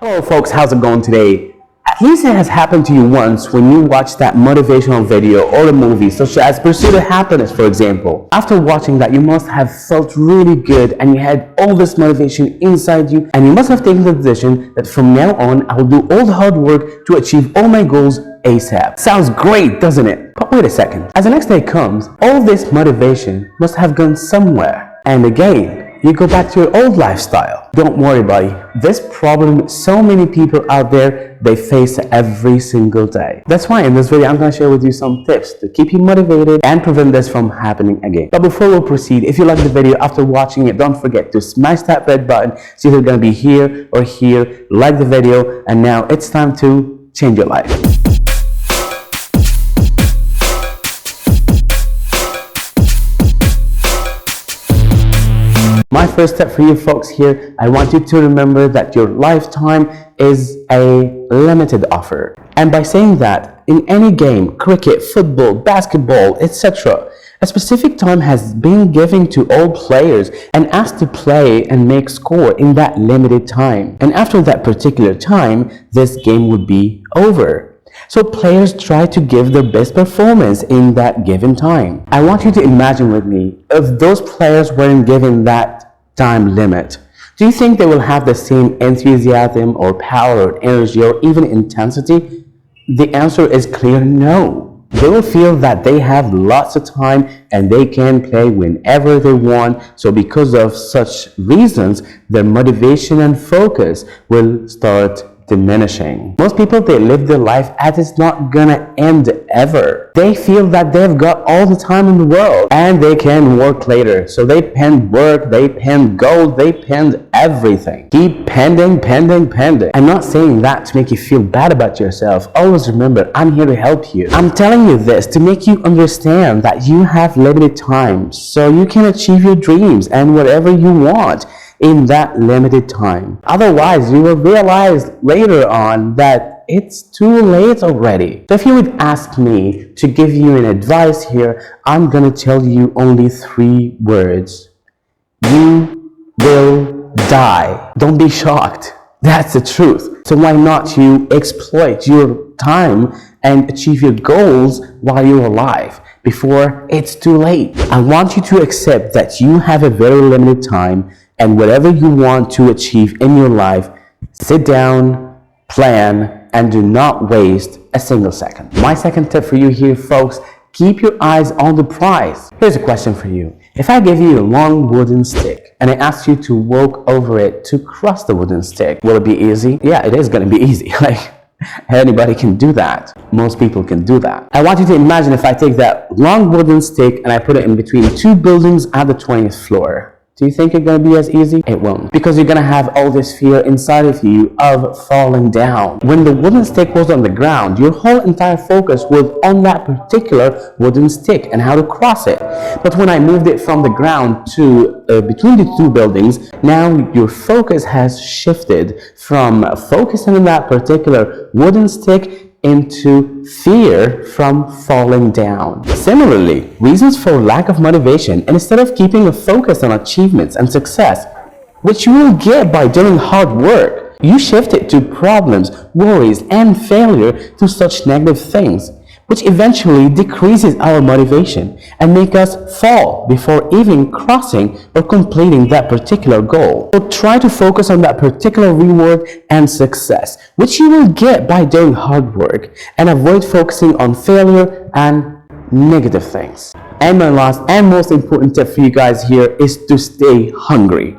Hello folks, how's it going today? At least it has happened to you once when you watch that motivational video or a movie such as Pursuit of Happiness, for example. After watching that, you must have felt really good and you had all this motivation inside you, and you must have taken the decision that from now on I'll do all the hard work to achieve all my goals ASAP. Sounds great, doesn't it? But wait a second. As the next day comes, all this motivation must have gone somewhere. And again, you go back to your old lifestyle. Don't worry, buddy. This problem so many people out there, they face every single day. That's why in this video, I'm going to share with you some tips to keep you motivated and prevent this from happening again. But before we proceed, if you like the video after watching it, don't forget to smash that red button. See if it's going to be here or here. Like the video. And now it's time to change your life. My first step for you folks here, I want you to remember that your lifetime is a limited offer. And by saying that, in any game, cricket, football, basketball, etc., a specific time has been given to all players and asked to play and make score in that limited time. And after that particular time, this game would be over. So players try to give their best performance in that given time. I want you to imagine with me, if those players weren't given that time limit, do you think they will have the same enthusiasm or power or energy or even intensity? The answer is clear no. They will feel that they have lots of time and they can play whenever they want. So because of such reasons, their motivation and focus will start diminishing. Most people, they live their life as it's not gonna end ever. They feel that they've got all the time in the world and they can work later. So they pen work, they pen goals, they pen everything. Keep pending. I'm not saying that to make you feel bad about yourself. Always remember, I'm here to help you. I'm telling you this to make you understand that you have limited time so you can achieve your dreams and whatever you want in that limited time. Otherwise, you will realize later on that it's too late already. So if you would ask me to give you an advice here, I'm gonna tell you only 3 words. You will die. Don't be shocked. That's the truth. So why not you exploit your time and achieve your goals while you're alive before it's too late? I want you to accept that you have a very limited time, and whatever you want to achieve in your life, sit down, plan, and do not waste a single second. My second tip for you here, folks, keep your eyes on the prize. Here's a question for you. If I give you a long wooden stick and I ask you to walk over it to cross the wooden stick, will it be easy? Yeah, it is going to be easy. Anybody can do that. Most people can do that. I want you to imagine if I take that long wooden stick and I put it in between 2 buildings at the 20th floor. Do you think it's going to be as easy? It won't. Because you're going to have all this fear inside of you of falling down. When the wooden stick was on the ground, your whole entire focus was on that particular wooden stick and how to cross it. But when I moved it from the ground to between the 2 buildings, now your focus has shifted from focusing on that particular wooden stick into fear from falling down. Similarly, reasons for lack of motivation, and instead of keeping a focus on achievements and success, which you will get by doing hard work, you shift it to problems, worries, and failure to such negative things, which eventually decreases our motivation and make us fall before even crossing or completing that particular goal. So try to focus on that particular reward and success, which you will get by doing hard work, and avoid focusing on failure and negative things. And my last and most important tip for you guys here is to stay hungry.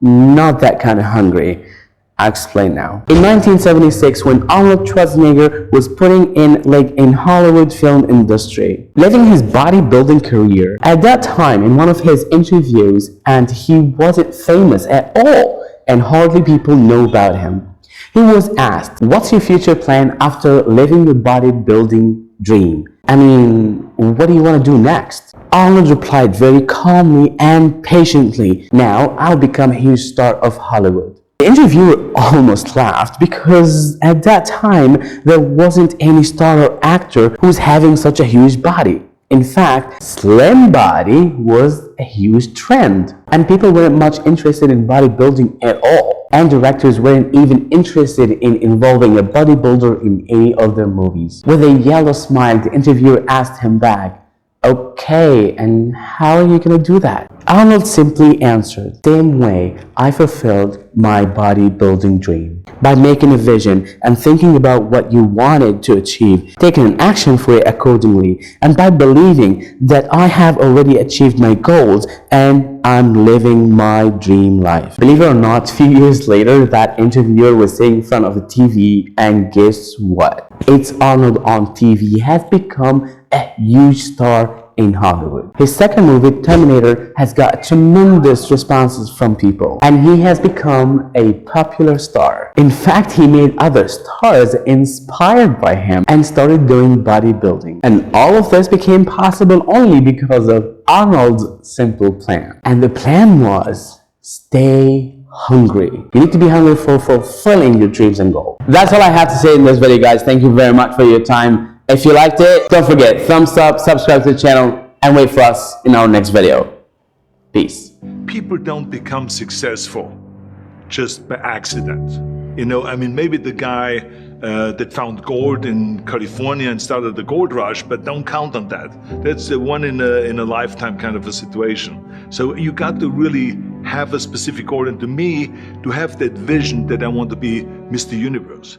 Not that kind of hungry. I'll explain now. In 1976, when Arnold Schwarzenegger was putting in leg in Hollywood film industry, living his bodybuilding career, at that time in one of his interviews, and he wasn't famous at all, and hardly people know about him. He was asked, what's your future plan after living your bodybuilding dream? I mean, what do you want to do next? Arnold replied very calmly and patiently, now I'll become a huge star of Hollywood. The interviewer almost laughed because at that time there wasn't any star or actor who was having such a huge body. In fact, slim body was a huge trend. And people weren't much interested in bodybuilding at all. And directors weren't even interested in involving a bodybuilder in any of their movies. With a yellow smile, the interviewer asked him back, "Okay, and how are you gonna do that?" Arnold simply answered, "Same way I fulfilled my bodybuilding dream. By making a vision and thinking about what you wanted to achieve, taking an action for it accordingly, and by believing that I have already achieved my goals and I'm living my dream life." Believe it or not, a few years later, that interviewer was sitting in front of the TV, and guess what? It's Arnold on TV has become a huge star in Hollywood. His second movie, Terminator, has got tremendous responses from people, and he has become a popular star. In fact, he made other stars inspired by him and started doing bodybuilding. And all of this became possible only because of Arnold's simple plan. And the plan was, stay hungry. You need to be hungry for fulfilling your dreams and goals. That's all I have to say in this video, guys. Thank you very much for your time. If you liked it, don't forget, thumbs up, subscribe to the channel, and wait for us in our next video. Peace. People don't become successful just by accident. You know, I mean, maybe the guy that found gold in California and started the gold rush, but don't count on that. That's the one in a lifetime kind of a situation. So you got to really have a specific goal, and to me, to have that vision that I want to be Mr. Universe.